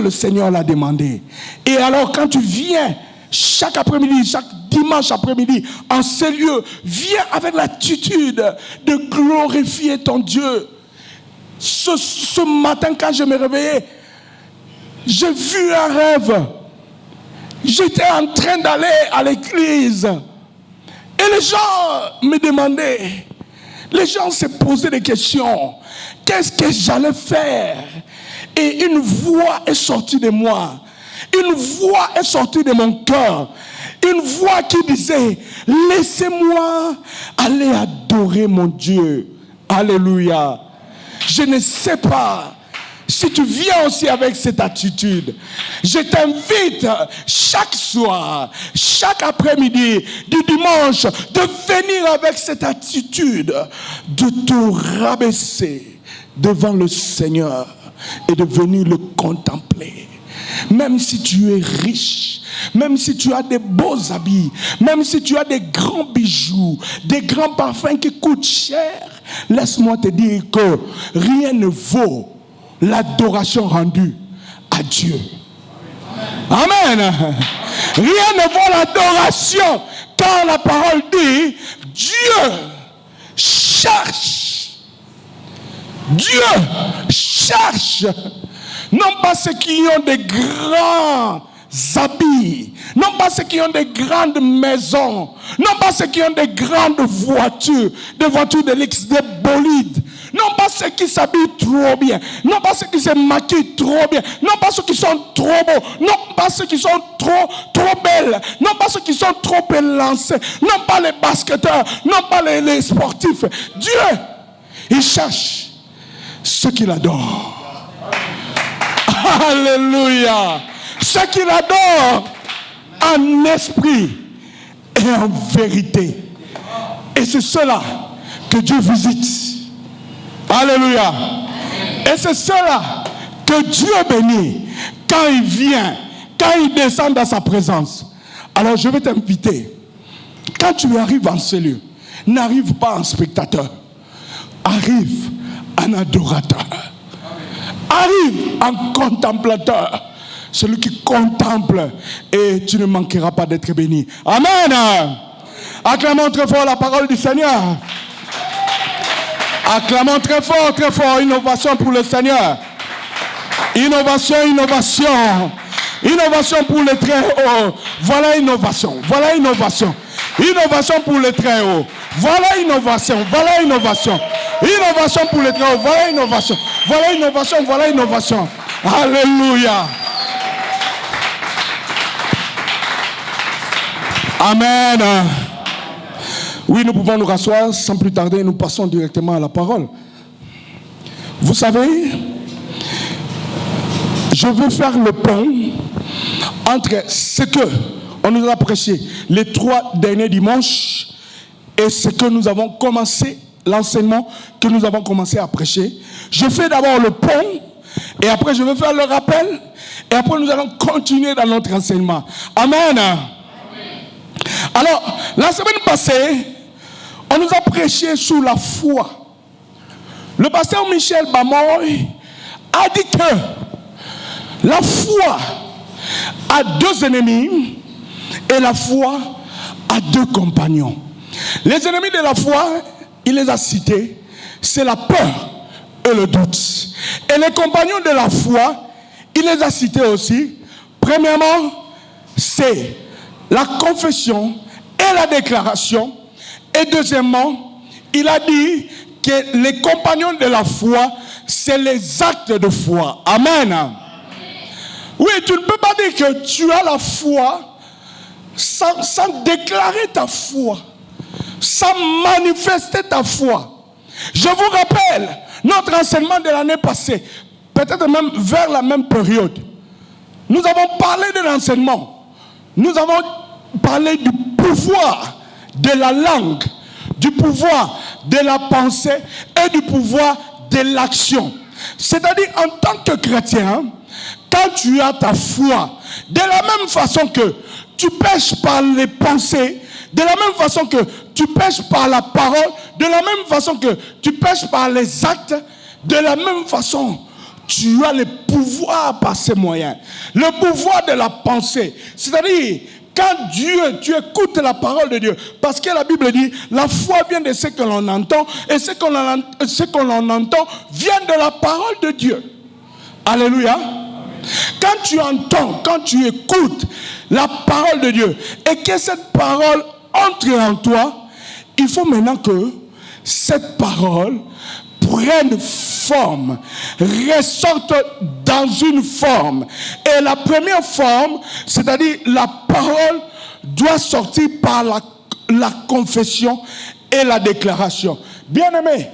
le Seigneur l'a demandé. Et alors quand tu viens chaque après-midi, chaque dimanche après-midi, en ces lieux, viens avec l'attitude de glorifier ton Dieu. Ce matin, quand je me réveillais, j'ai vu un rêve. J'étais en train d'aller à l'église. Et les gens me demandaient, les gens se posaient des questions. Qu'est-ce que j'allais faire? Et une voix est sortie de moi. Une voix est sortie de mon cœur. Une voix qui disait, laissez-moi aller adorer mon Dieu. Alléluia. Je ne sais pas si tu viens aussi avec cette attitude. Je t'invite chaque soir, chaque après-midi du dimanche de venir avec cette attitude de te rabaisser devant le Seigneur et de venir le contempler. Même si tu es riche, même si tu as des beaux habits, même si tu as des grands bijoux, des grands parfums qui coûtent cher, laisse-moi te dire que rien ne vaut l'adoration rendue à Dieu. Amen. Rien ne vaut l'adoration, car la parole dit, Dieu cherche. Dieu cherche. Non pas ceux qui ont des grands habits, non pas ceux qui ont des grandes maisons, non pas ceux qui ont des grandes voitures, des voitures de luxe, des bolides, non pas ceux qui s'habillent trop bien, non pas ceux qui se maquillent trop bien, non pas ceux qui sont trop beaux, non pas ceux qui sont trop belles, non pas ceux qui sont trop élancés, non pas les basketteurs, non pas les sportifs. Dieu, il cherche ceux qui l'adorent. Alléluia. Ceux qui l'adorent en esprit et en vérité. Et c'est cela que Dieu visite. Alléluia. Et c'est cela que Dieu bénit quand il vient, quand il descend dans sa présence. Alors je vais t'inviter, quand tu arrives en ce lieu, n'arrive pas en spectateur, arrive en adorateur. Arrive en contemplateur. Celui qui contemple, et tu ne manqueras pas d'être béni. Amen. Acclamons très fort la parole du Seigneur. Acclamons très fort. Innovation pour le Seigneur. Innovation. Innovation pour les très hauts. Voilà innovation. Innovation pour les très hauts. Voilà innovation. Innovation pour les très hauts. Voilà innovation. Alléluia. Amen. Oui, nous pouvons nous rasseoir sans plus tarder. Nous passons directement à la parole. Vous savez, je veux faire le pont entre ce que on nous a prêché les 3 derniers dimanches et ce que nous avons commencé, l'enseignement que nous avons commencé à prêcher. Je fais d'abord le pont et après je vais faire le rappel et après nous allons continuer dans notre enseignement. Amen. Alors, la semaine passée, on nous a prêché sur la foi. Le pasteur Michel Bamoy a dit que la foi a 2 ennemis et la foi a 2 compagnons. Les ennemis de la foi, il les a cités, c'est la peur et le doute. Et les compagnons de la foi, il les a cités aussi. Premièrement, c'est la confession et la déclaration. Et deuxièmement, il a dit que les compagnons de la foi, c'est les actes de foi. Amen. Oui, tu ne peux pas dire que tu as la foi sans déclarer ta foi, sans manifester ta foi. Je vous rappelle notre enseignement de l'année passée, peut-être même vers la même période. Nous avons parlé de l'enseignement. Nous avons parlé du pouvoir de la langue, du pouvoir de la pensée et du pouvoir de l'action. C'est-à-dire, en tant que chrétien, quand tu as ta foi, de la même façon que tu pêches par les pensées, de la même façon que tu pêches par la parole, de la même façon que tu pêches par les actes, de la même façon, tu as le pouvoir par ces moyens. Le pouvoir de la pensée. C'est-à-dire, quand tu écoutes la parole de Dieu, parce que la Bible dit, la foi vient de ce que l'on entend, et ce que l'on entend vient de la parole de Dieu. Alléluia. Quand tu entends, quand tu écoutes la parole de Dieu, et que cette parole entre en toi, il faut maintenant que cette parole prenne forme, ressorte dans une forme. Et la première forme, c'est-à-dire la parole, doit sortir par la confession et la déclaration. Bien-aimé,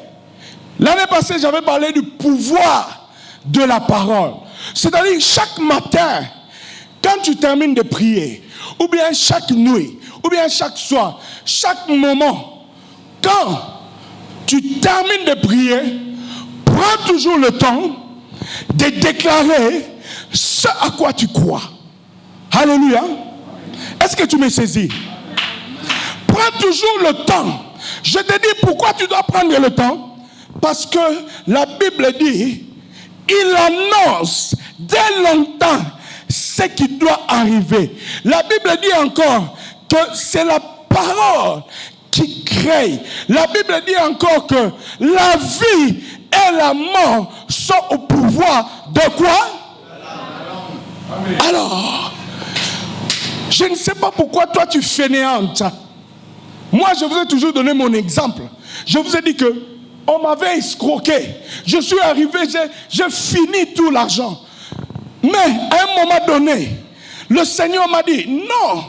l'année passée, j'avais parlé du pouvoir de la parole. C'est-à-dire, chaque matin, quand tu termines de prier, ou bien chaque nuit, ou bien chaque soir, chaque moment, quand tu termines de prier, prends toujours le temps de déclarer ce à quoi tu crois. Alléluia. Est-ce que tu me saisis? Prends toujours le temps. Je te dis pourquoi tu dois prendre le temps. Parce que la Bible dit, il annonce dès longtemps ce qui doit arriver. La Bible dit encore que c'est la parole qui crée. La Bible dit encore que la vie et la mort sont au pouvoir de quoi? Alors, je ne sais pas pourquoi toi tu fainéantes. Moi, je vous ai toujours donné mon exemple. Je vous ai dit que on m'avait escroqué. Je suis arrivé, j'ai fini tout l'argent. Mais à un moment donné, le Seigneur m'a dit, non,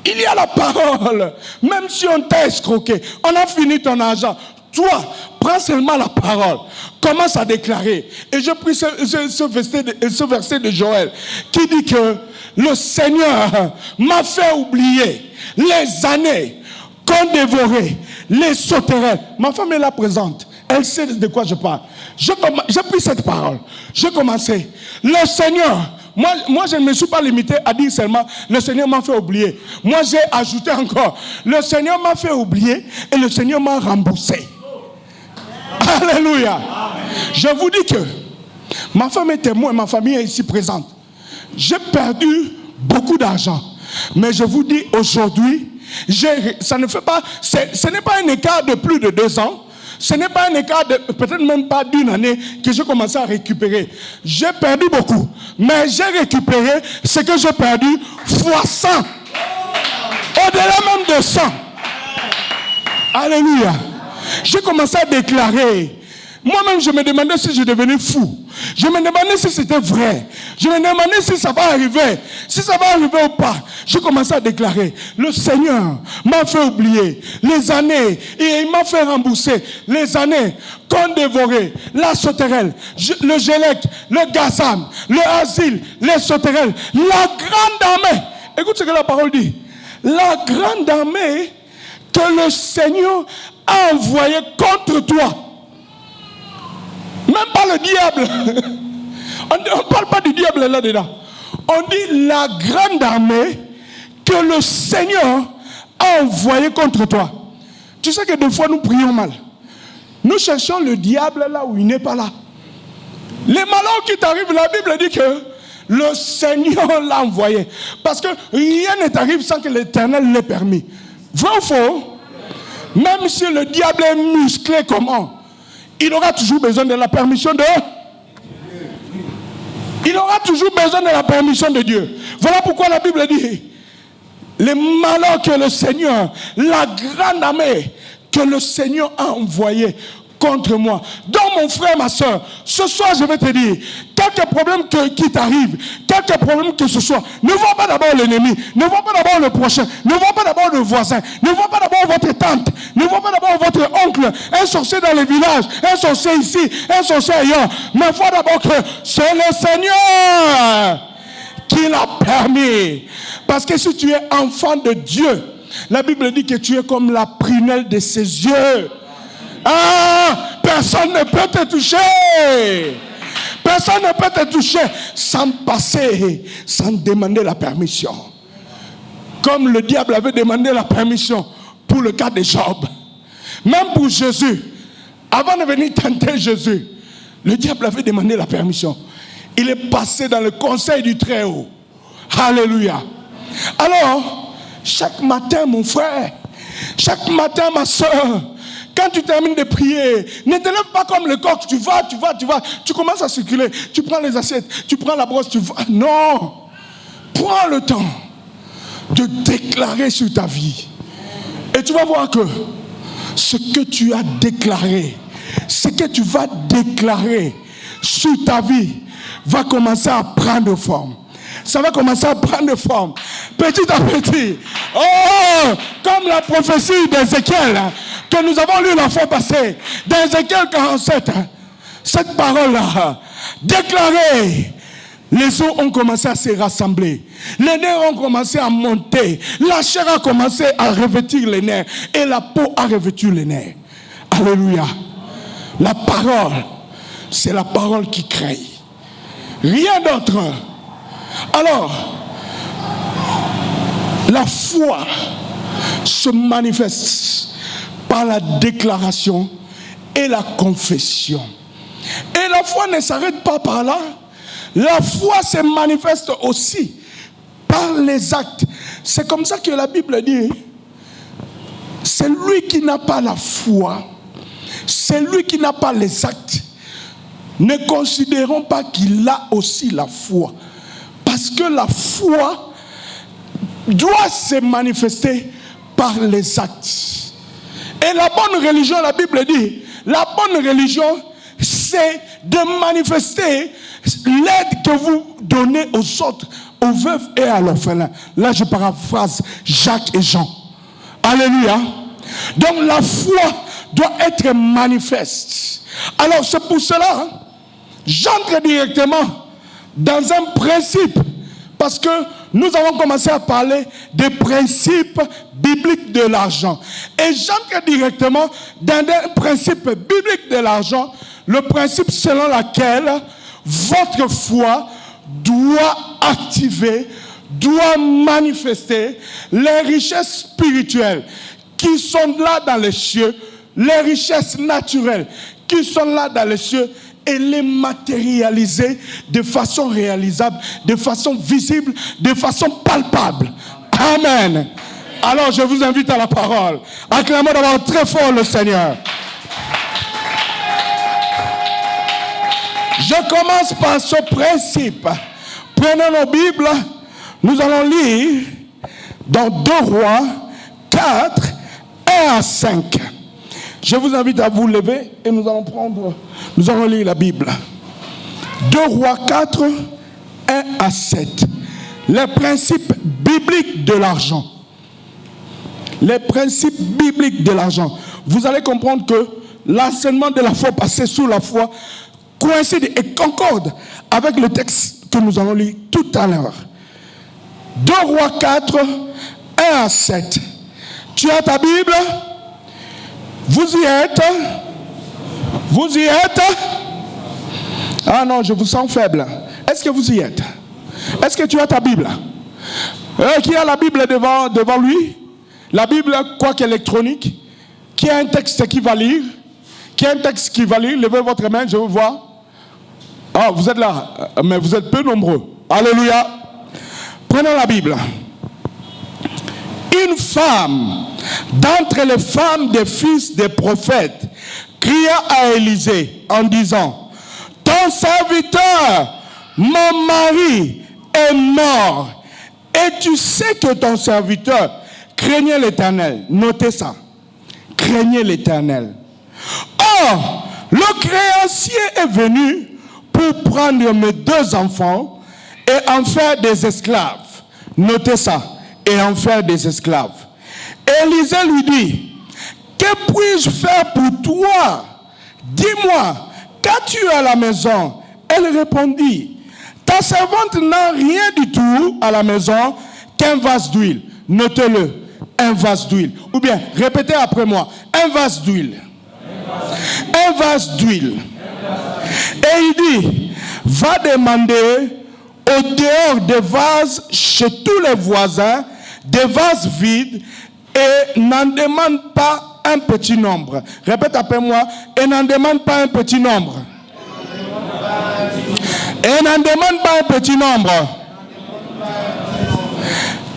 il y a la parole. Même si on t'a escroqué, on a fini ton argent. Toi, prends seulement la parole. Commence à déclarer. Et je prie ce verset de Joël qui dit que le Seigneur m'a fait oublier les années qu'on dévorait, les sauterelles. Ma femme est là présente. Elle sait de quoi je parle. J'ai pris cette parole. J'ai commencé. Le Seigneur, moi je ne me suis pas limité à dire seulement le Seigneur m'a fait oublier. Moi j'ai ajouté encore. Le Seigneur m'a fait oublier et le Seigneur m'a remboursé. Alléluia. Je vous dis que ma femme est témoin, ma famille est ici présente. J'ai perdu beaucoup d'argent. Mais je vous dis aujourd'hui, ça ne fait pas, ce n'est pas un écart de plus de 2 ans. Ce n'est pas un écart de peut-être même pas d'une année que j'ai commencé à récupérer. J'ai perdu beaucoup. Mais j'ai récupéré ce que j'ai perdu fois 100. Au-delà même de 100. Alléluia. J'ai commencé à déclarer. Moi-même, je me demandais si je devenais fou. Je me demandais si c'était vrai. Je me demandais si ça va arriver. Si ça va arriver ou pas. J'ai commencé à déclarer. Le Seigneur m'a fait oublier les années. Et il m'a fait rembourser les années qu'on dévorait. La sauterelle, le gélec, le gazam, le asile, les sauterelles. La grande armée. Écoute ce que la parole dit. La grande armée que le Seigneur a envoyée contre toi. Même pas le diable. On ne parle pas du diable là-dedans. On dit la grande armée que le Seigneur a envoyée contre toi. Tu sais que des fois nous prions mal. Nous cherchons le diable là où il n'est pas là. Les malheurs qui t'arrivent, la Bible dit que le Seigneur l'a envoyé. Parce que rien ne t'arrive sans que l'Éternel l'ait permis. Vrai ou faux? Même si le diable est musclé comment? Il aura toujours besoin de la permission de Dieu. Il aura toujours besoin de la permission de Dieu. Voilà pourquoi la Bible dit les malheurs que le Seigneur, la grande armée que le Seigneur a envoyée contre moi. Donc mon frère, ma soeur, ce soir je vais te dire, quelques problèmes qui t'arrivent, quelques problèmes que ce soit, ne vois pas d'abord l'ennemi, ne vois pas d'abord le prochain, ne vois pas d'abord le voisin, ne vois pas d'abord votre tante, ne vois pas d'abord votre oncle, un sorcier dans le village, un sorcier ici, un sorcier ailleurs, mais vois d'abord que c'est le Seigneur qui l'a permis. Parce que si tu es enfant de Dieu, la Bible dit que tu es comme la prunelle de ses yeux. Ah, personne ne peut te toucher. Personne ne peut te toucher sans passer, sans demander la permission. Comme le diable avait demandé la permission pour le cas de Job. Même pour Jésus, avant de venir tenter Jésus, Le diable avait demandé la permission. Il est passé dans le conseil du Très-Haut. Alléluia. Alors, chaque matin, mon frère, chaque matin, ma soeur, quand tu termines de prier, ne te lève pas comme le coq. Tu vas. Tu commences à circuler. Tu prends les assiettes, tu prends la brosse, tu vas. Non. Prends le temps de déclarer sur ta vie. Et tu vas voir que ce que tu as déclaré, ce que tu vas déclarer sur ta vie va commencer à prendre forme. Ça va commencer à prendre forme. Petit à petit. Oh, comme la prophétie d'Ézéchiel que nous avons lu la fois passée. Dans Ézéchiel 47. Cette parole-là, déclarée. Les os ont commencé à se rassembler. Les nerfs ont commencé à monter. La chair a commencé à revêtir les nerfs. Et la peau a revêtu les nerfs. Alléluia. La parole, c'est la parole qui crée. Rien d'autre. Alors, la foi se manifeste par la déclaration et la confession. Et la foi ne s'arrête pas par là. La foi se manifeste aussi par les actes. C'est comme ça que la Bible dit, celui qui n'a pas la foi, celui qui n'a pas les actes, ne considérons pas qu'il a aussi la foi. Parce que la foi doit se manifester par les actes. Et la bonne religion, la Bible dit, la bonne religion, c'est de manifester l'aide que vous donnez aux autres, aux veuves et à l'orphelin. Là, je paraphrase Jacques et Jean. Alléluia. Donc, la foi doit être manifeste. Alors, c'est pour cela, j'entre directement dans un principe, parce que nous avons commencé à parler des principes bibliques de l'argent. Et j'entre directement dans un principe biblique de l'argent, le principe selon lequel votre foi doit activer, doit manifester les richesses spirituelles qui sont là dans les cieux, les richesses naturelles qui sont là dans les cieux, et les matérialiser de façon réalisable, de façon visible, de façon palpable. Amen. Alors je vous invite à la parole. Acclamons d'abord très fort le Seigneur. Je commence par ce principe. Prenons nos Bibles. Nous allons lire dans 2 Rois 4, 1 à 5. Je vous invite à vous lever et nous allons lire la Bible. 2 Rois 4, 1 à 7. Les principes bibliques de l'argent. Les principes bibliques de l'argent. Vous allez comprendre que l'enseignement de la foi passée sous la foi coïncide et concorde avec le texte que nous allons lire tout à l'heure. 2 Rois 4, 1 à 7. Tu as ta Bible? Vous y êtes? Vous y êtes? Ah non, je vous sens faible. Est-ce que vous y êtes? Est-ce que tu as ta Bible? Qui a la Bible devant lui? La Bible, quoique électronique. Qui a un texte qui va lire? Qui a un texte qui va lire? Levez votre main, je vous vois. Ah, vous êtes là, mais vous êtes peu nombreux. Alléluia. Prenons la Bible. Une femme d'entre les femmes des fils des prophètes cria à Élisée en disant: ton serviteur, mon mari, est mort. Et tu sais que ton serviteur craignait l'Éternel. Notez ça. Craignait l'Éternel. Or, le créancier est venu pour prendre mes 2 enfants et en faire des esclaves. Notez ça. Et en faire des esclaves. Élisée lui dit: que puis-je faire pour toi? Dis-moi, qu'as-tu à la maison? Elle répondit: ta servante n'a rien du tout à la maison qu'un vase d'huile. Notez-le, un vase d'huile. Ou bien, répétez après moi, un vase d'huile. Un vase d'huile. Et il dit: va demander au dehors des vases chez tous les voisins, des vases vides, et n'en demande pas un petit nombre. Répète après moi, et n'en demande pas un petit nombre. Et n'en demande pas un petit nombre.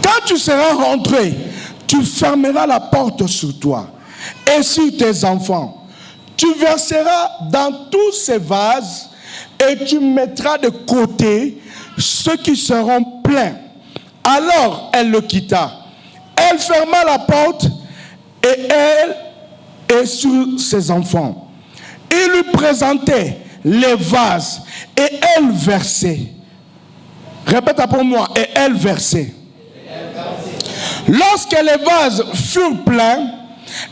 Quand tu seras rentré, tu fermeras la porte sur toi et sur tes enfants. Tu verseras dans tous ces vases et tu mettras de côté ceux qui seront pleins. Alors elle le quitta. Elle ferma la porte et elle et sur ses enfants. Il lui présentait les vases et elle versait. Répète après moi, et elle versait. Lorsque les vases furent pleins,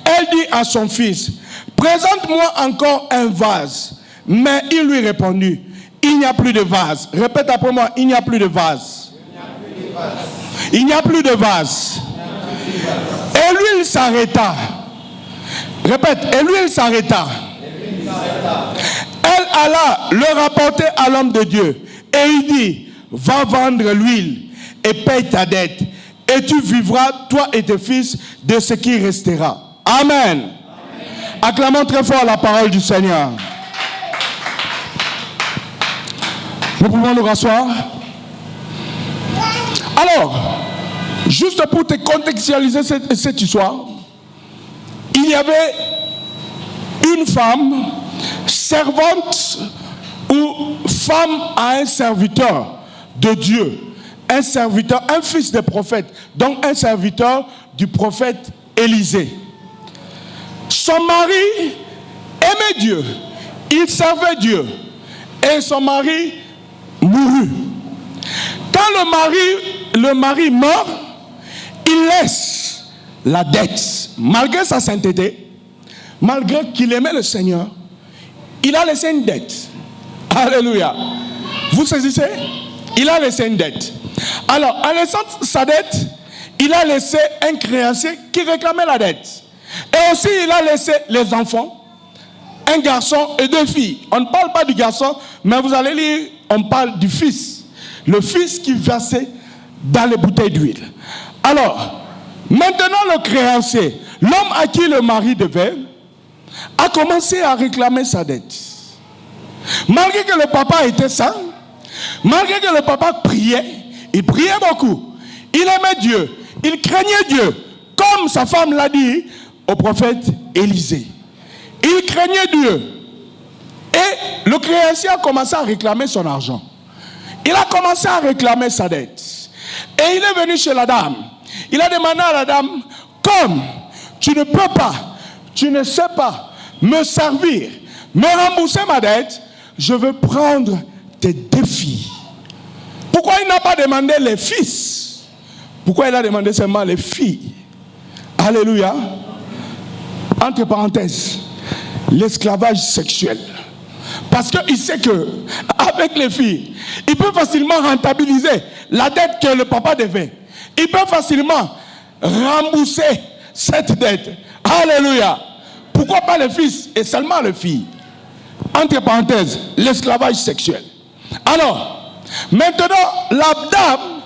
elle dit à son fils, présente-moi encore un vase. Mais il lui répondit, il n'y a plus de vase. Répète après moi, il n'y a plus de vase. Il n'y a plus de vase. Et lui, il s'arrêta. Répète, et lui, il s'arrêta. Elle alla le rapporter à l'homme de Dieu. Et il dit, va vendre l'huile et paye ta dette. Et tu vivras, toi et tes fils, de ce qui restera. Amen. Amen. Acclamons très fort la parole du Seigneur. Nous pouvons nous rasseoir. Alors, juste pour te contextualiser cette histoire, il y avait une femme, servante ou femme à un serviteur de Dieu, un serviteur, un fils de prophète, donc un serviteur du prophète Élisée. Son mari aimait Dieu, il servait Dieu, et son mari mourut. Quand le mari meurt, il laisse la dette, malgré sa sainteté, malgré qu'il aimait le Seigneur, il a laissé une dette. Alléluia. Vous saisissez? Il a laissé une dette. Alors, en laissant sa dette, il a laissé un créancier qui réclamait la dette. Et aussi, il a laissé les enfants, un garçon et 2 filles. On ne parle pas du garçon, mais vous allez lire, on parle du fils. Le fils qui versait dans les bouteilles d'huile. Alors, maintenant le créancier, l'homme à qui le mari devait, a commencé à réclamer sa dette. Malgré que le papa était saint, malgré que le papa priait, il priait beaucoup, il aimait Dieu, il craignait Dieu, comme sa femme l'a dit au prophète Élisée. Il craignait Dieu. Et le créancier a commencé à réclamer son argent. Il a commencé à réclamer sa dette. Et il est venu chez la dame. Il a demandé à la dame, comme tu ne peux pas, tu ne sais pas me servir, me rembourser ma dette, je veux prendre tes 2 filles. Pourquoi il n'a pas demandé les fils? Pourquoi il a demandé seulement les filles? Alléluia. Entre parenthèses, l'esclavage sexuel. Parce qu'il sait que avec les filles, il peut facilement rentabiliser la dette que le papa devait. Il peut facilement rembourser cette dette. Alléluia. Pourquoi pas les fils et seulement les filles? Entre parenthèses, l'esclavage sexuel. Alors, maintenant, la dame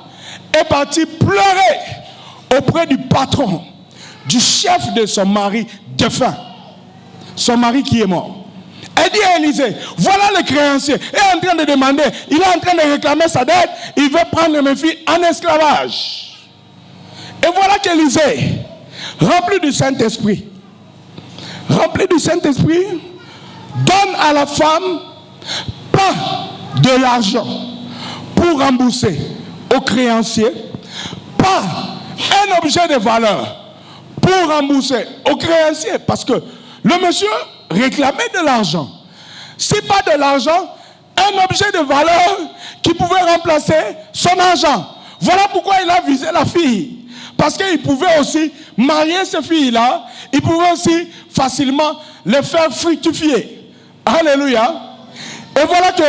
est partie pleurer auprès du patron, du chef de son mari défunt. Son mari qui est mort. Elle dit à Élisée, voilà le créancier, il est en train de demander, il est en train de réclamer sa dette, il veut prendre mes filles en esclavage. Et voilà qu'Élisée, rempli du Saint-Esprit, donne à la femme pas de l'argent pour rembourser au créancier, pas un objet de valeur pour rembourser au créancier, parce que le monsieur réclamait de l'argent. Si pas de l'argent, un objet de valeur qui pouvait remplacer son argent. Voilà pourquoi il a visé la fille. Parce qu'il pouvait aussi marier ces filles-là, il pouvait aussi facilement les faire fructifier. Alléluia. Et voilà que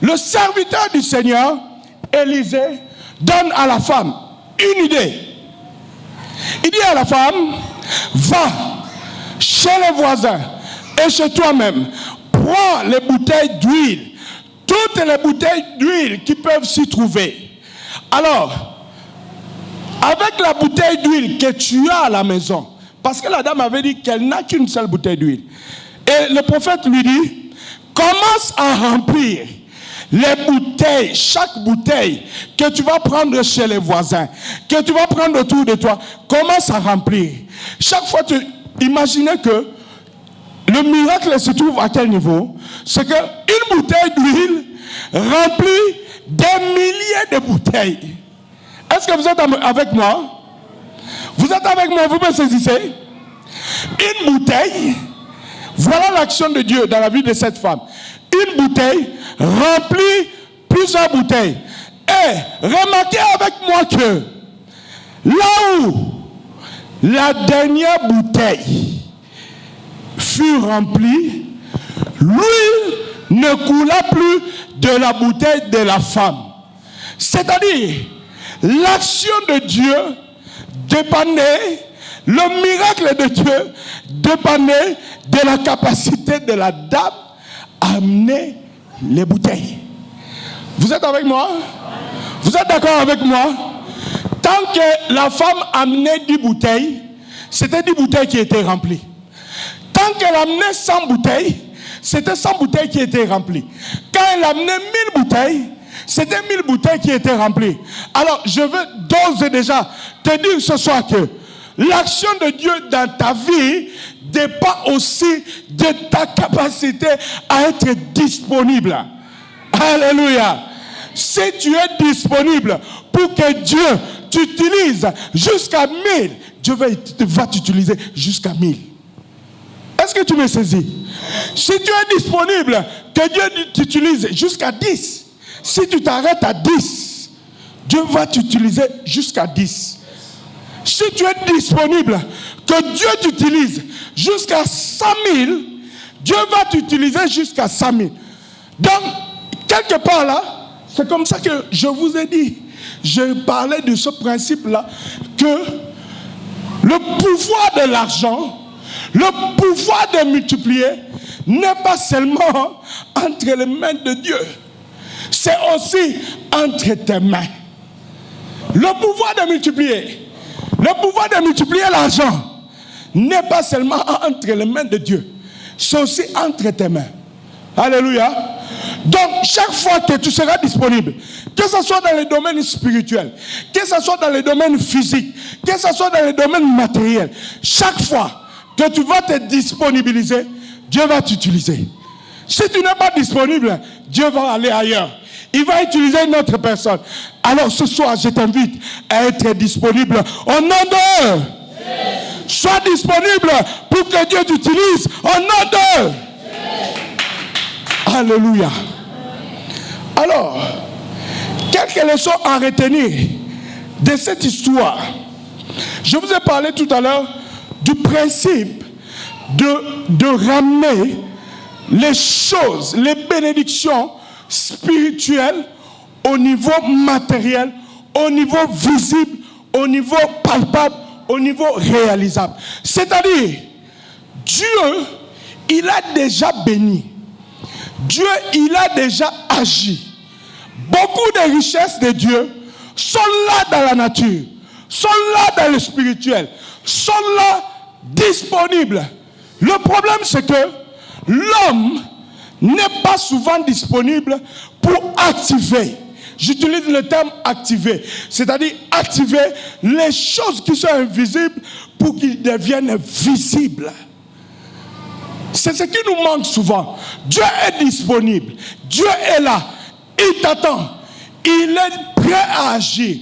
le serviteur du Seigneur, Élisée, donne à la femme une idée. Il dit à la femme, va chez les voisins et chez toi-même, prends les bouteilles d'huile, toutes les bouteilles d'huile qui peuvent s'y trouver. Alors, avec la bouteille d'huile que tu as à la maison, parce que la dame avait dit qu'elle n'a qu'une seule bouteille d'huile, et le prophète lui dit, commence à remplir les bouteilles, chaque bouteille que tu vas prendre chez les voisins, que tu vas prendre autour de toi, commence à remplir. Chaque fois, tu imaginez que le miracle se trouve à quel niveau? C'est qu'une bouteille d'huile remplit des milliers de bouteilles. Est-ce que vous êtes avec moi? Vous êtes avec moi, vous me saisissez? Une bouteille, voilà l'action de Dieu dans la vie de cette femme. Une bouteille remplit plusieurs bouteilles. Et remarquez avec moi que là où la dernière bouteille fut remplie, l'huile ne coula plus de la bouteille de la femme. C'est-à-dire, l'action de Dieu dépendait, le miracle de Dieu dépendait de la capacité de la dame à amener les bouteilles. Vous êtes avec moi? Vous êtes d'accord avec moi? Tant que la femme amenait 10 bouteilles, c'était 10 bouteilles qui étaient remplies. Tant qu'elle amenait 100 bouteilles, c'était 100 bouteilles qui étaient remplies. Quand elle amenait 1000 bouteilles, c'était 1000 bouteilles qui étaient remplies. Alors, je veux d'ores et déjà te dire ce soir que l'action de Dieu dans ta vie dépend aussi de ta capacité à être disponible. Alléluia. Si tu es disponible pour que Dieu t'utilise jusqu'à 1000, Dieu va t'utiliser jusqu'à 1000. Est-ce que tu me saisis? Si tu es disponible, que Dieu t'utilise jusqu'à 10. Si tu t'arrêtes à 10, Dieu va t'utiliser jusqu'à 10. Si tu es disponible, que Dieu t'utilise jusqu'à 100 000, Dieu va t'utiliser jusqu'à 100 000. Donc, quelque part là, c'est comme ça que je vous ai dit. Je parlais de ce principe-là, que le pouvoir de l'argent, le pouvoir de multiplier, n'est pas seulement entre les mains de Dieu. C'est aussi entre tes mains. Le pouvoir de multiplier, l'argent, n'est pas seulement entre les mains de Dieu. C'est aussi entre tes mains. Alléluia. Donc, chaque fois que tu seras disponible, que ce soit dans le domaine spirituel, que ce soit dans le domaine physique, que ce soit dans le domaine matériel, chaque fois que tu vas te disponibiliser, Dieu va t'utiliser. Si tu n'es pas disponible, Dieu va aller ailleurs. Il va utiliser une autre personne. Alors ce soir, je t'invite à être disponible au nom de Dieu. Sois disponible pour que Dieu t'utilise au nom de Dieu. Alléluia. Alors, quelques leçons à retenir de cette histoire. Je vous ai parlé tout à l'heure du principe de ramener les choses, les bénédictions spirituelles au niveau matériel, au niveau visible, au niveau palpable, au niveau réalisable. C'est-à-dire, Dieu, il a déjà béni. Dieu, il a déjà agi. Beaucoup de richesses de Dieu sont là dans la nature, sont là dans le spirituel, sont là disponibles. Le problème, c'est que l'homme n'est pas souvent disponible pour activer. J'utilise le terme activer, c'est-à-dire activer les choses qui sont invisibles pour qu'ils deviennent visibles. C'est ce qui nous manque souvent. Dieu est disponible. Dieu est là. Il t'attend. Il est prêt à agir.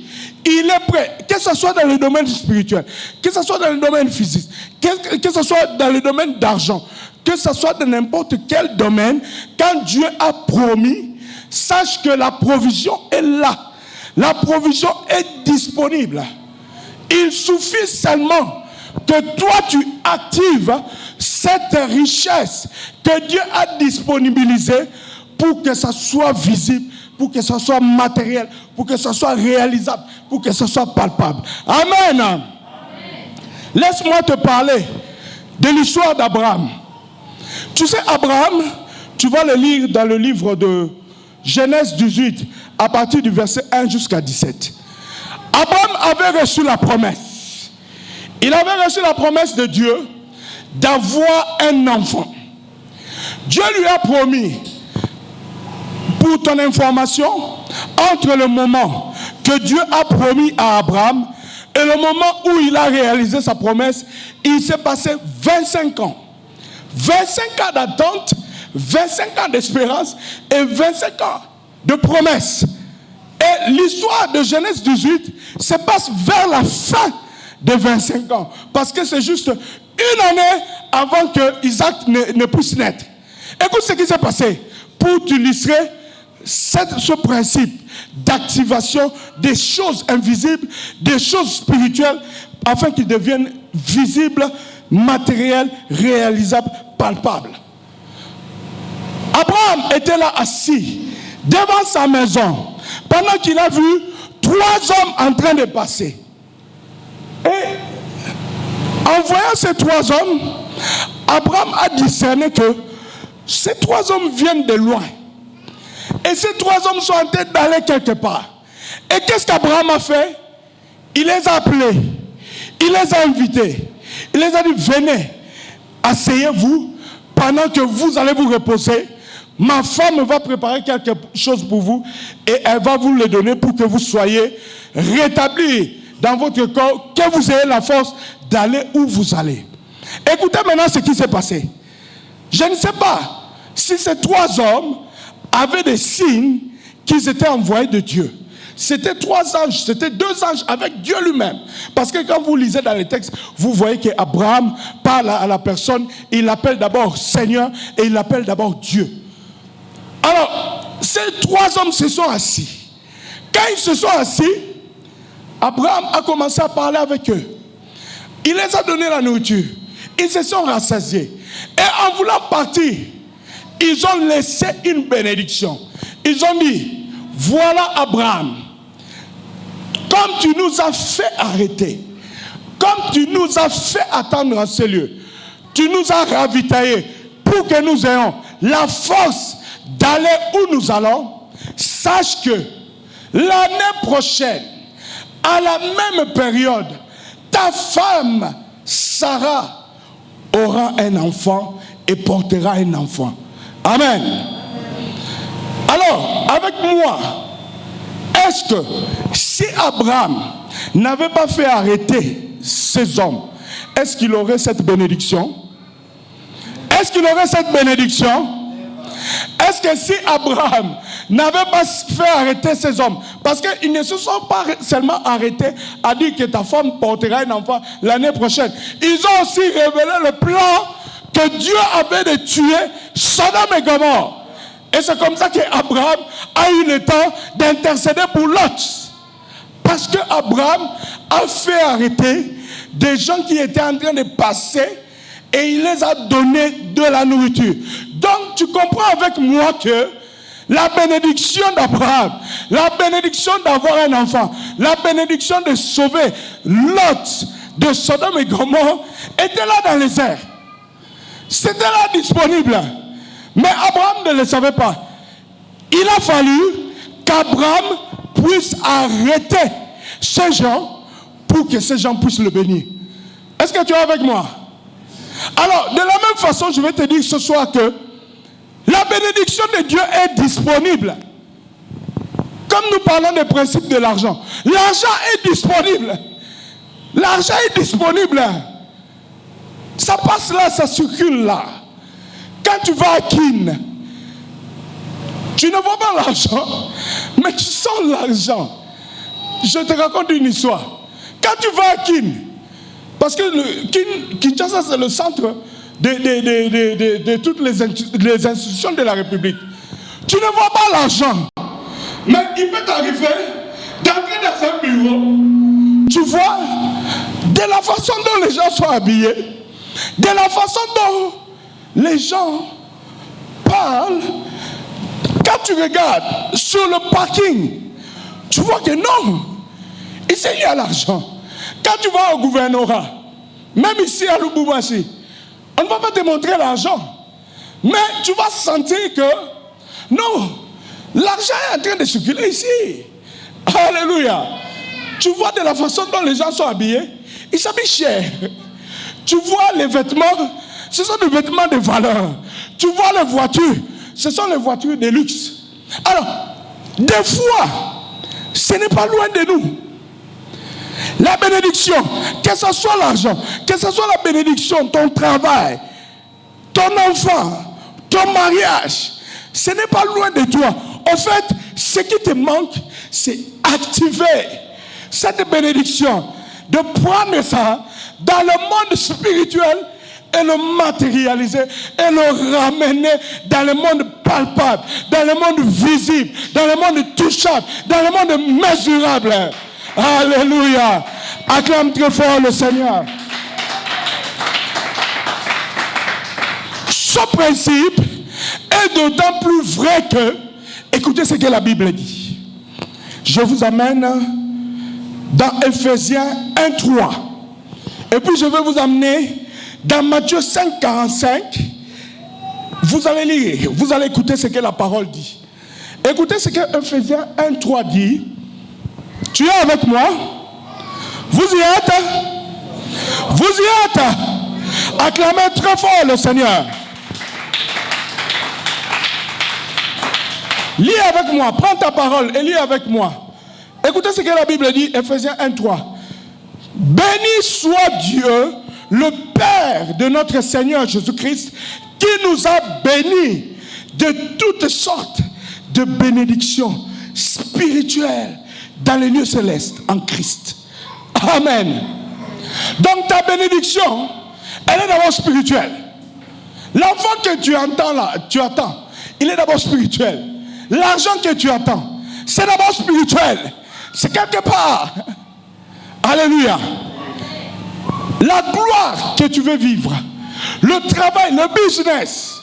Il est prêt, que ce soit dans le domaine spirituel, que ce soit dans le domaine physique, que ce soit dans le domaine d'argent, que ce soit dans n'importe quel domaine, quand Dieu a promis, sache que la provision est là. La provision est disponible. Il suffit seulement que toi tu actives cette richesse que Dieu a disponibilisée pour que ça soit visible, pour que ça soit matériel, pour que ça soit réalisable, pour que ça soit palpable. Amen. Amen. Laisse-moi te parler de l'histoire d'Abraham. Tu sais, Abraham, tu vas le lire dans le livre de Genèse 18, à partir du verset 1 jusqu'à 17. Abraham avait reçu la promesse. Il avait reçu la promesse de Dieu d'avoir un enfant. Dieu lui a promis, Pour ton information, entre le moment que Dieu a promis à Abraham et le moment où il a réalisé sa promesse, il s'est passé 25 ans. 25 ans d'attente, 25 ans d'espérance et 25 ans de promesse. Et l'histoire de Genèse 18 se passe vers la fin de 25 ans. Parce que c'est juste une année avant que Isaac ne puisse naître. Écoute ce qui s'est passé pour t'illustrer ce principe d'activation des choses invisibles, des choses spirituelles, afin qu'ils deviennent visibles, matériels, réalisables, palpables. Abraham était là assis devant sa maison pendant qu'il a vu 3 hommes en train de passer. Et en voyant ces 3 hommes, Abraham a discerné que ces 3 hommes viennent de loin. Et ces 3 hommes sont en train d'aller quelque part. Et qu'est-ce qu'Abraham a fait? Il les a appelés. Il les a invités. Il les a dit, venez, asseyez-vous pendant que vous allez vous reposer. Ma femme va préparer quelque chose pour vous et elle va vous le donner pour que vous soyez rétablis dans votre corps, que vous ayez la force d'aller où vous allez. Écoutez maintenant ce qui s'est passé. Je ne sais pas si ces 3 hommes avaient des signes qu'ils étaient envoyés de Dieu. C'était 3 anges, c'était 2 anges avec Dieu lui-même. Parce que quand vous lisez dans les textes, vous voyez qu'Abraham parle à la personne, il l'appelle d'abord Seigneur et il l'appelle d'abord Dieu. Alors, ces 3 hommes se sont assis. Quand ils se sont assis, Abraham a commencé à parler avec eux. Il les a donné la nourriture. Ils se sont rassasiés. Et en voulant partir, ils ont laissé une bénédiction. Ils ont dit, voilà Abraham, comme tu nous as fait arrêter, comme tu nous as fait attendre en ce lieu, tu nous as ravitaillés pour que nous ayons la force d'aller où nous allons. Sache que l'année prochaine, à la même période, ta femme Sarah aura un enfant et portera un enfant. Amen. Alors, avec moi, est-ce que si Abraham n'avait pas fait arrêter ces hommes, est-ce qu'il aurait cette bénédiction? Est-ce qu'il aurait cette bénédiction? Est-ce que si Abraham n'avait pas fait arrêter ces hommes, parce qu'ils ne se sont pas seulement arrêtés à dire que ta femme portera un enfant l'année prochaine, ils ont aussi révélé le plan que Dieu avait de tuer Sodome et Gomorrhe. Et c'est comme ça qu'Abraham a eu le temps d'intercéder pour Lot. Parce qu'Abraham a fait arrêter des gens qui étaient en train de passer et il les a donné de la nourriture. Donc tu comprends avec moi que la bénédiction d'Abraham, la bénédiction d'avoir un enfant, la bénédiction de sauver Lot de Sodome et Gomorrhe était là dans les airs. C'était là disponible. Mais Abraham ne le savait pas. Il a fallu qu'Abraham puisse arrêter ces gens pour que ces gens puissent le bénir. Est-ce que tu es avec moi? Alors, de la même façon, je vais te dire ce soir que la bénédiction de Dieu est disponible. Comme nous parlons des principes de l'argent. L'argent est disponible. L'argent est disponible. Ça passe là, ça circule là. Quand tu vas à Kin, tu ne vois pas l'argent, mais tu sens l'argent. Je te raconte une histoire. Quand tu vas à Kin, parce que Kinshasa c'est le centre de toutes les institutions de la République, tu ne vois pas l'argent, mais il peut t'arriver d'entrer dans un bureau, tu vois, de la façon dont les gens sont habillés, de la façon dont les gens parlent. Quand tu regardes sur le parking, tu vois que non, ici il y a l'argent. Quand tu vas au gouvernorat, même ici à Lubumbashi, on ne va pas te montrer l'argent, mais tu vas sentir que non, l'argent est en train de circuler ici. Alléluia. Tu vois de la façon dont les gens sont habillés, ils s'habillent cher. Tu vois les vêtements, ce sont des vêtements de valeur. Tu vois les voitures, ce sont les voitures de luxe. Alors, des fois, ce n'est pas loin de nous. La bénédiction, que ce soit l'argent, que ce soit la bénédiction, ton travail, ton enfant, ton mariage, ce n'est pas loin de toi. En fait, ce qui te manque, c'est activer cette bénédiction, de prendre ça dans le monde spirituel et le matérialiser et le ramener dans le monde palpable, dans le monde visible, dans le monde touchable, dans le monde mesurable. Alléluia. Acclame très fort le Seigneur. Ce principe est d'autant plus vrai que, écoutez ce que la Bible dit. Je vous amène dans Ephésiens 1:3. Et puis je vais vous amener dans Matthieu 5:45. Vous allez lire, vous allez écouter ce que la parole dit. Écoutez ce que Ephésiens 1:3 dit. Tu es avec moi? Vous y êtes? Vous y êtes? Acclamez très fort le Seigneur. Lis avec moi, prends ta parole et lis avec moi. Écoutez ce que la Bible dit, Ephésiens 1:3. Béni soit Dieu, le Père de notre Seigneur Jésus-Christ, qui nous a bénis de toutes sortes de bénédictions spirituelles dans les lieux célestes en Christ. Amen. Donc ta bénédiction, elle est d'abord spirituelle. L'enfant que tu entends là, tu attends, il est d'abord spirituel. L'argent que tu attends, c'est d'abord spirituel. C'est quelque part. Alléluia. La gloire que tu veux vivre, le travail, le business.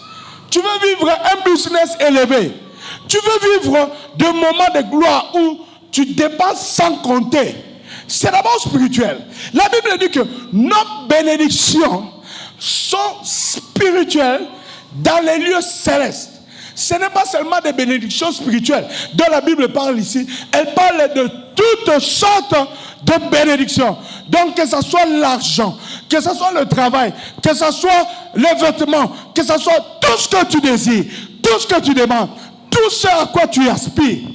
Tu veux vivre un business élevé. Tu veux vivre des moments de gloire où tu dépenses sans compter. C'est d'abord spirituel. La Bible dit que nos bénédictions sont spirituelles dans les lieux célestes. Ce n'est pas seulement des bénédictions spirituelles dont la Bible parle ici. Elle parle de toutes sortes de bénédictions. Donc que ce soit l'argent, que ce soit le travail, que ce soit les vêtements, que ce soit tout ce que tu désires, tout ce que tu demandes, tout ce à quoi tu aspires,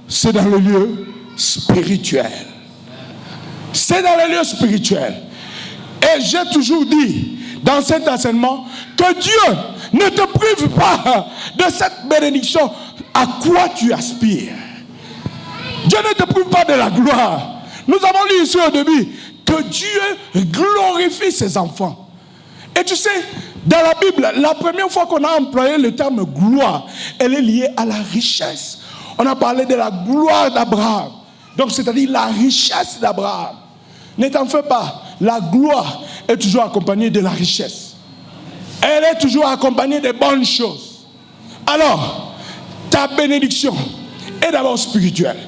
c'est dans le lieu spirituel. C'est dans le lieu spirituel. Et j'ai toujours dit dans cet enseignement que Dieu ne te prive pas de cette bénédiction à quoi tu aspires. Dieu ne te prive pas de la gloire. Nous avons lu ici au début que Dieu glorifie ses enfants. Et tu sais, dans la Bible, la première fois qu'on a employé le terme gloire, elle est liée à la richesse. On a parlé de la gloire d'Abraham. Donc c'est-à-dire la richesse d'Abraham. Ne t'en fais pas, la gloire est toujours accompagnée de la richesse. Elle est toujours accompagnée de bonnes choses. Alors, ta bénédiction est d'abord spirituelle.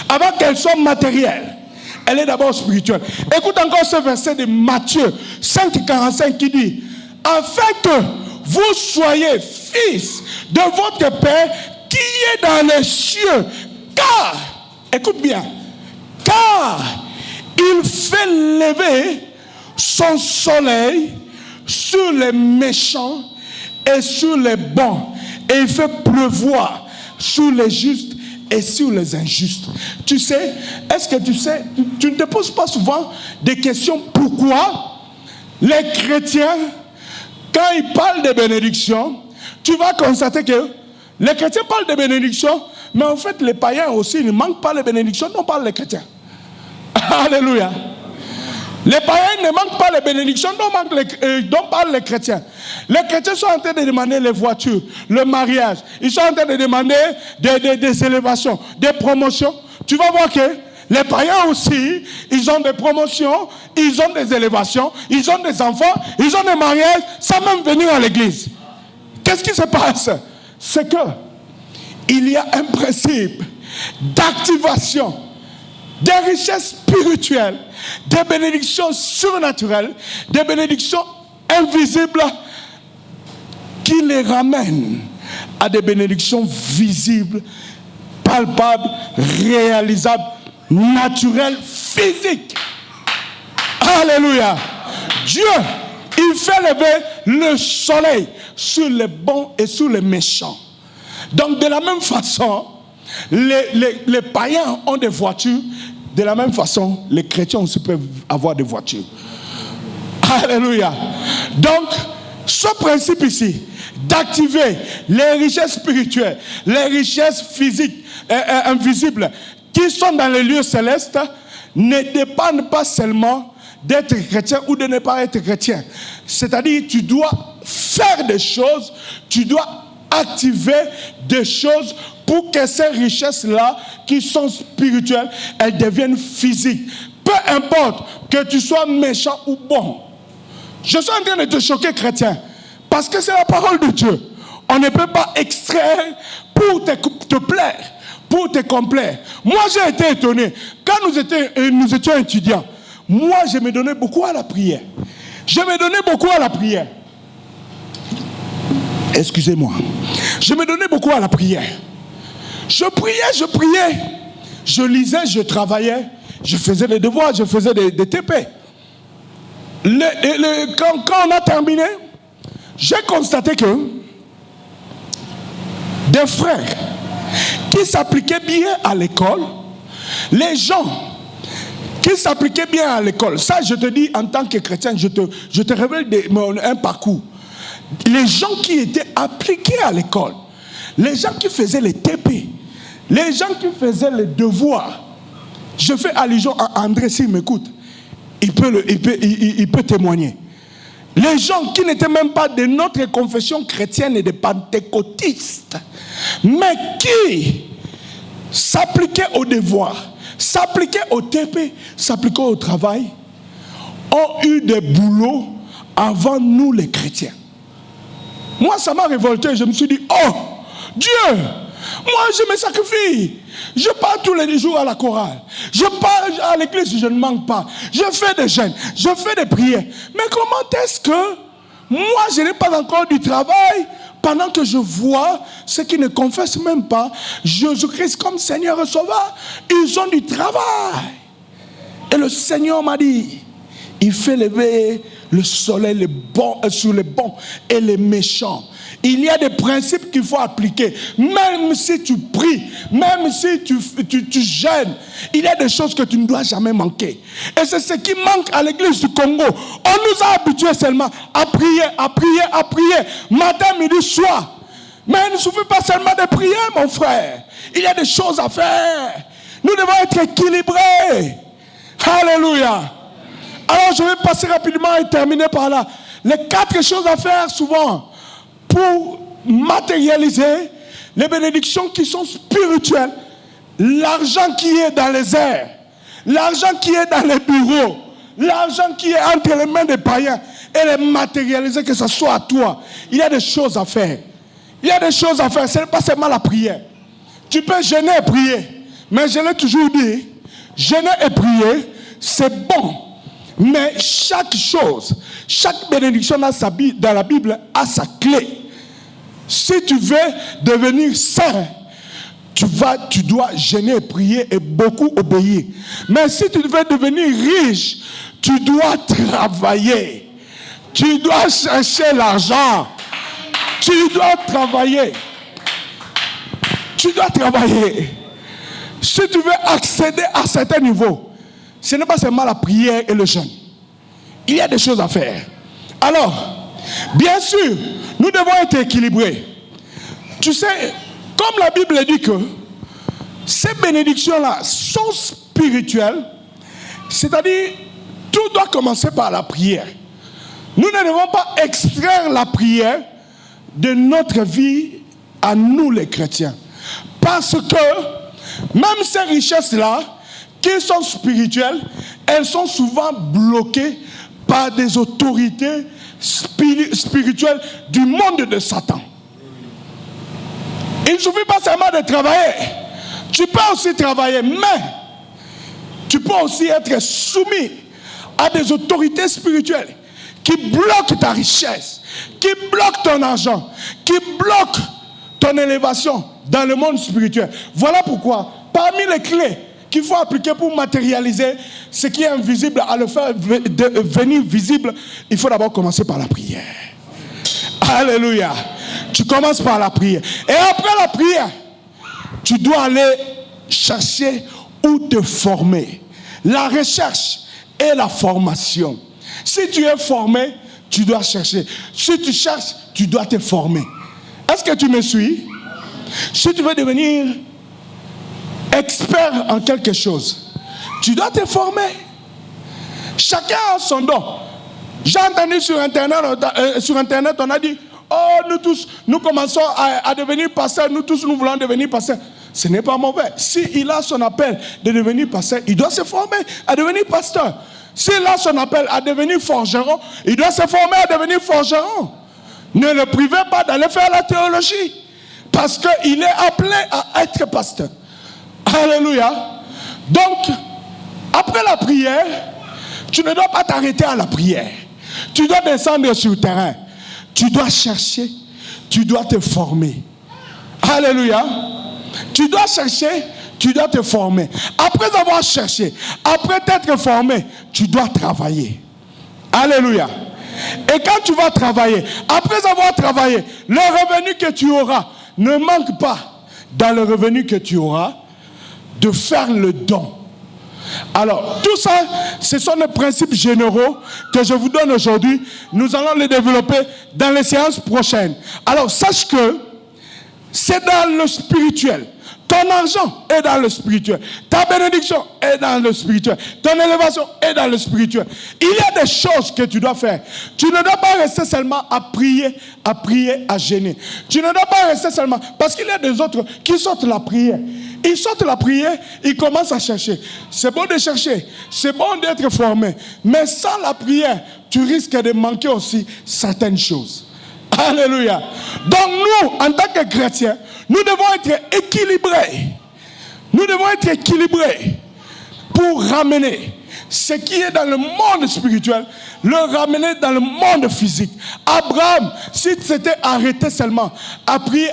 Avant qu'elle soit matérielle, elle est d'abord spirituelle. Écoute encore ce verset de Matthieu 5:45 qui dit: afin que vous soyez fils de votre Père qui est dans les cieux. Car, écoute bien, car il fait lever son soleil sur les méchants et sur les bons, et il fait pleuvoir sur les justes et sur les injustes. Tu sais, est-ce que tu sais, tu ne te poses pas souvent des questions pourquoi les chrétiens, quand ils parlent de bénédiction, tu vas constater que les chrétiens parlent de bénédiction, mais en fait les païens aussi, ils ne manquent pas les bénédictions dont parlent les chrétiens. Alléluia. Les païens ne manquent pas les bénédictions dont parlent les chrétiens. Les chrétiens sont en train de demander les voitures, le mariage. Ils sont en train de demander des élévations, des promotions. Tu vas voir que les païens aussi, ils ont des promotions, ils ont des élévations, ils ont des enfants, ils ont des mariages, sans même venir à l'église. Qu'est-ce qui se passe? C'est que il y a un principe d'activation des richesses spirituelles, des bénédictions surnaturelles, des bénédictions invisibles qui les ramènent à des bénédictions visibles, palpables, réalisables, naturelles, physiques. Alléluia. Dieu, il fait lever le soleil sur les bons et sur les méchants. Donc de la même façon, Les païens ont des voitures. De la même façon, les chrétiens aussi peuvent avoir des voitures. Alléluia. Donc, ce principe ici, d'activer les richesses spirituelles, les richesses physiques et invisibles qui sont dans les lieux célestes, ne dépendent pas seulement d'être chrétien ou de ne pas être chrétien. C'est-à-dire, tu dois faire des choses, tu dois activer des choses pour que ces richesses-là, qui sont spirituelles, elles deviennent physiques. Peu importe que tu sois méchant ou bon. Je suis en train de te choquer, chrétien, parce que c'est la parole de Dieu. On ne peut pas extraire pour te plaire, pour te complaire. Moi, j'ai été étonné. Quand nous étions étudiants, moi, je me donnais beaucoup à la prière. Je me donnais beaucoup à la prière. Excusez-moi. Je me donnais beaucoup à la prière. Je priais. Je lisais, je travaillais. Je faisais des devoirs, je faisais des TP. Quand on a terminé, j'ai constaté que des frères qui s'appliquaient bien à l'école, les gens qui s'appliquaient bien à l'école, ça je te dis en tant que chrétien, je te révèle un parcours. Les gens qui étaient appliqués à l'école, les gens qui faisaient les TP, les gens qui faisaient les devoirs, je fais allusion à André s'il m'écoute, il peut témoigner. Les gens qui n'étaient même pas de notre confession chrétienne et des pentecôtistes, mais qui s'appliquaient aux devoirs, s'appliquaient au TP, s'appliquaient au travail, ont eu des boulots avant nous les chrétiens. Moi, ça m'a révolté. Je me suis dit, oh, Dieu, moi, je me sacrifie. Je pars tous les jours à la chorale. Je pars à l'église, je ne manque pas. Je fais des jeûnes, je fais des prières. Mais comment est-ce que moi, je n'ai pas encore du travail pendant que je vois ceux qui ne confessent même pas Jésus-Christ comme Seigneur et Sauveur? Ils ont du travail. Et le Seigneur m'a dit, il fait lever le soleil sur les bons et les méchants. Il y a des principes qu'il faut appliquer. Même si tu pries, même si tu jeûnes, il y a des choses que tu ne dois jamais manquer. Et c'est ce qui manque à l'église du Congo. On nous a habitués seulement à prier, matin, midi, soir. Mais il ne suffit pas seulement de prier, mon frère. Il y a des choses à faire. Nous devons être équilibrés. Alléluia. Alors je vais passer rapidement et terminer par là. Les 4 choses à faire souvent pour matérialiser les bénédictions qui sont spirituelles. L'argent qui est dans les airs, l'argent qui est dans les bureaux, l'argent qui est entre les mains des païens, et les matérialiser, que ce soit à toi. Il y a des choses à faire. Il y a des choses à faire. Ce n'est pas seulement la prière. Tu peux jeûner et prier. Mais je l'ai toujours dit, jeûner et prier, c'est bon. Mais chaque chose, chaque bénédiction dans la Bible a sa clé. Si tu veux devenir saint, tu dois jeûner et prier et beaucoup obéir. Mais si tu veux devenir riche, tu dois travailler. Tu dois chercher l'argent. Tu dois travailler. Tu dois travailler. Si tu veux accéder à certains niveaux, ce n'est pas seulement la prière et le jeûne. Il y a des choses à faire. Alors, bien sûr, nous devons être équilibrés. Tu sais, comme la Bible dit que ces bénédictions-là sont spirituelles, c'est-à-dire, tout doit commencer par la prière. Nous ne devons pas extraire la prière de notre vie à nous les chrétiens. Parce que même ces richesses-là, qui sont spirituelles, elles sont souvent bloquées par des autorités spirituelles du monde de Satan. Il ne suffit pas seulement de travailler. Tu peux aussi travailler, mais tu peux aussi être soumis à des autorités spirituelles qui bloquent ta richesse, qui bloquent ton argent, qui bloquent ton élévation dans le monde spirituel. Voilà pourquoi, parmi les clés qu'il faut appliquer pour matérialiser ce qui est invisible, à le faire devenir visible, il faut d'abord commencer par la prière. Alléluia. Tu commences par la prière. Et après la prière, tu tu dois aller chercher ou te former. La recherche et la formation. Si tu es formé, tu dois chercher. Si tu cherches, tu dois te former. Est-ce que tu me suis? Si tu veux devenir expert en quelque chose, tu dois te former. Chacun a son don. J'ai entendu sur Internet, on a dit, oh, nous tous, nous commençons à devenir pasteurs, nous tous, nous voulons devenir pasteurs. Ce n'est pas mauvais. S'il a son appel de devenir pasteur, il doit se former à devenir pasteur. S'il a son appel à devenir forgeron, il doit se former à devenir forgeron. Ne le privez pas d'aller faire la théologie, parce qu'il est appelé à être pasteur. Alléluia. Donc, après la prière, tu ne dois pas t'arrêter à la prière. Tu dois descendre sur le terrain. Tu dois chercher, tu dois te former. Alléluia. Tu dois chercher, tu dois te former. Après avoir cherché, après t'être formé, tu dois travailler. Alléluia. Et quand tu vas travailler, après avoir travaillé, le revenu que tu auras, ne manque pas dans le revenu que tu auras de faire le don. Alors, tout ça, ce sont les principes généraux que je vous donne aujourd'hui. Nous allons les développer dans les séances prochaines. Alors, sache que c'est dans le spirituel. Ton argent est dans le spirituel. Ta bénédiction est dans le spirituel. Ton élévation est dans le spirituel. Il y a des choses que tu dois faire. Tu ne dois pas rester seulement à prier, à gêner. Tu ne dois pas rester seulement... Parce qu'il y a des autres qui sortent la prière. Ils sortent la prière, ils commencent à chercher. C'est bon de chercher, c'est bon d'être formé. Mais sans la prière, tu risques de manquer aussi certaines choses. Alléluia. Donc nous, en tant que chrétiens, nous devons être équilibrés. Nous devons être équilibrés pour ramener ce qui est dans le monde spirituel, le ramener dans le monde physique. Abraham, s'il s'était arrêté seulement à prier,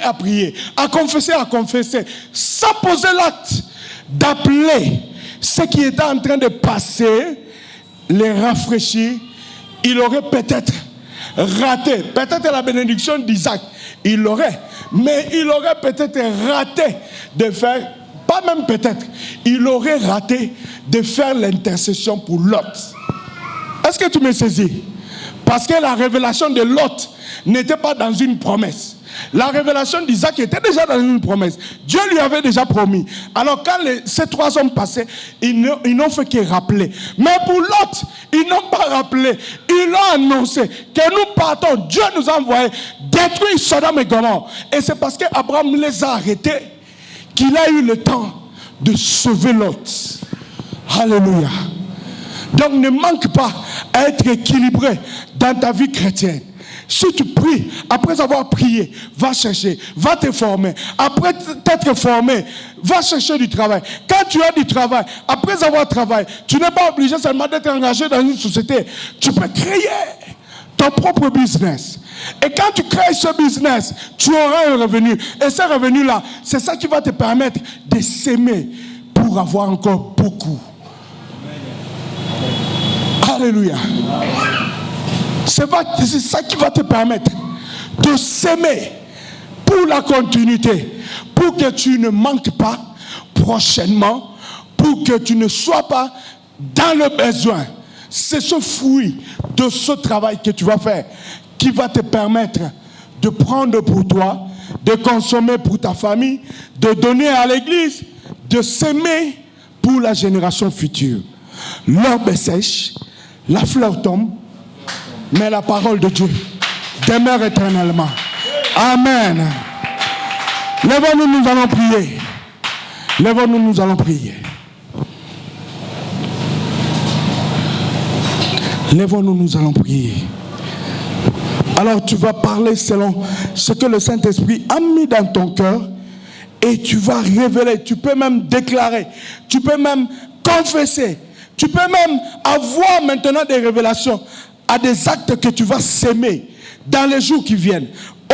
à confesser, sans poser l'acte d'appeler ce qui était en train de passer, les rafraîchir, il aurait peut-être raté, peut-être la bénédiction d'Isaac, il l'aurait, mais il aurait peut-être raté de faire, pas même peut-être, il aurait raté de faire l'intercession pour Lot. Est-ce que tu me saisis? Parce que la révélation de Lot n'était pas dans une promesse. La révélation d'Isaac était déjà dans une promesse. Dieu lui avait déjà promis. Alors quand ces trois hommes passaient, ils n'ont fait que rappeler. Mais pour Lot, ils n'ont pas rappelé. Ils l'ont annoncé que nous partons. Dieu nous a envoyé détruire Sodome et Gomorrhe. Et c'est parce qu'Abraham les a arrêtés qu'il a eu le temps de sauver Lot. Alléluia. Donc ne manque pas à être équilibré dans ta vie chrétienne. Si tu pries, après avoir prié, va chercher, va te former. Après t'être formé, va chercher du travail. Quand tu as du travail, après avoir travaillé, tu n'es pas obligé seulement d'être engagé dans une société. Tu peux créer ton propre business. Et quand tu crées ce business, tu auras un revenu. Et ce revenu-là, c'est ça qui va te permettre de s'aimer pour avoir encore beaucoup. Alléluia. C'est ça qui va te permettre de s'aimer pour la continuité, pour que tu ne manques pas prochainement, pour que tu ne sois pas dans le besoin. C'est ce fruit de ce travail que tu vas faire qui va te permettre de prendre pour toi, de consommer pour ta famille, de donner à l'église, de s'aimer pour la génération future. L'herbe est sèche, la fleur tombe, mais la parole de Dieu demeure éternellement. Amen. Lèvons-nous, nous allons prier. Lèvons-nous, nous allons prier. Lèvons-nous, nous allons prier. Alors tu vas parler selon ce que le Saint-Esprit a mis dans ton cœur et tu vas révéler, tu peux même déclarer, tu peux même confesser, tu peux même avoir maintenant des révélations à des actes que tu vas s'aimer dans les jours qui viennent.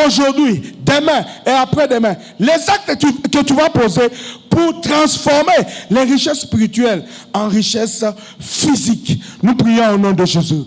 Aujourd'hui, demain et après-demain. Les actes que tu vas poser pour transformer les richesses spirituelles en richesses physiques. Nous prions au nom de Jésus.